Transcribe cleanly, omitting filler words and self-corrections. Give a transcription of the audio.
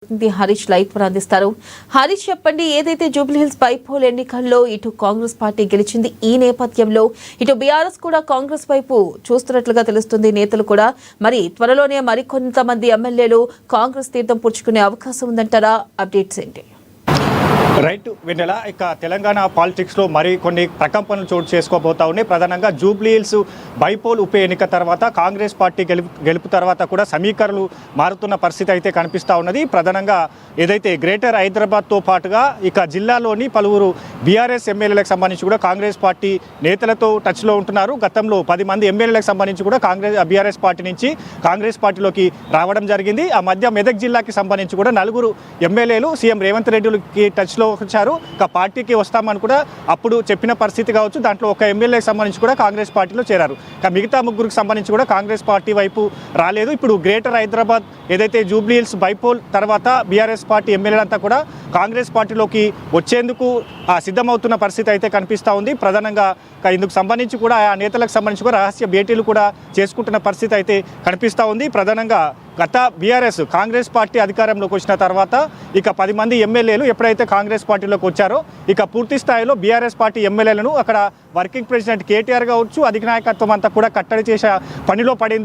Harish live అందిస్తారు. హరీష్ చెప్పండి, ఏదైతే జూబ్లీహిల్స్ బైపోల్ ఎన్నికల్లో ఇటు కాంగ్రెస్ పార్టీ గెలిచింది, ఈ నేపథ్యంలో ఇటు బీఆర్ఎస్ కూడా కాంగ్రెస్ వైపు చూస్తున్నట్లుగా తెలుస్తుంది. నేతలు కూడా మరి త్వరలోనే మరికొంతమంది ఎమ్మెల్యేలు కాంగ్రెస్ తీర్థం పుచ్చుకునే అవకాశం ఉందంటారా? అప్డేట్స్ ఏంటి? రైట్ వెన్నెల, ఇక తెలంగాణ పాలిటిక్స్లో మరి కొన్ని ప్రకంపనలు చోటు చేసుకోబోతా ఉన్నాయి. ప్రధానంగా జూబ్లీహిల్స్ బైపోల్ ఉప ఎన్నిక తర్వాత కాంగ్రెస్ పార్టీ గెలుపు తర్వాత కూడా సమీకరణలు మారుతున్న పరిస్థితి అయితే కనిపిస్తూ ఉన్నది. ప్రధానంగా ఏదైతే గ్రేటర్ హైదరాబాద్తో పాటుగా ఇక జిల్లాలోని పలువురు బీఆర్ఎస్ ఎమ్మెల్యేలకు సంబంధించి కూడా కాంగ్రెస్ పార్టీ నేతలతో టచ్లో ఉంటున్నారు. గతంలో 10 మంది ఎమ్మెల్యేలకు సంబంధించి కూడా బీఆర్ఎస్ పార్టీ నుంచి కాంగ్రెస్ పార్టీలోకి రావడం జరిగింది. ఆ మధ్య మెదక్ జిల్లాకి సంబంధించి కూడా 4 ఎమ్మెల్యేలు సీఎం రేవంత్ రెడ్డికి టచ్లో వచ్చారు. ఇక పార్టీకి వస్తామని కూడా అప్పుడు చెప్పిన పరిస్థితి కావచ్చు. దాంట్లో ఒక ఎమ్మెల్యేకి సంబంధించి కూడా కాంగ్రెస్ పార్టీలో చేరారు. ఇక మిగతా 3కి సంబంధించి కూడా కాంగ్రెస్ పార్టీ వైపు రాలేదు. ఇప్పుడు గ్రేటర్ హైదరాబాద్ ఏదైతే జూబ్లీహిల్స్ బైపోల్ తర్వాత బీఆర్ఎస్ పార్టీ ఎమ్మెల్యేలంతా కూడా కాంగ్రెస్ పార్టీలోకి వచ్చేందుకు సిద్ధమవుతున్న పరిస్థితి అయితే కనిపిస్తూ ఉంది. ప్రధానంగా ఇందుకు సంబంధించి కూడా ఆ నేతలకు సంబంధించి కూడా రహస్య భేటీలు కూడా చేసుకుంటున్న పరిస్థితి అయితే కనిపిస్తూ ఉంది. ప్రధానంగా గత బీఆర్ఎస్ కాంగ్రెస్ పార్టీ అధికారంలోకి వచ్చిన తర్వాత ఇక 10 మంది ఎమ్మెల్యేలు ఎప్పుడైతే కాంగ్రెస్ పార్టీలోకి వచ్చారో ఇక పూర్తి స్థాయిలో బీఆర్ఎస్ పార్టీ ఎమ్మెల్యేలను అక్కడ వర్కింగ్ ప్రెసిడెంట్ కేటీఆర్ కావచ్చు, అధినాయకత్వం అంతా కూడా కట్టడి చేసే పనిలో పడింది.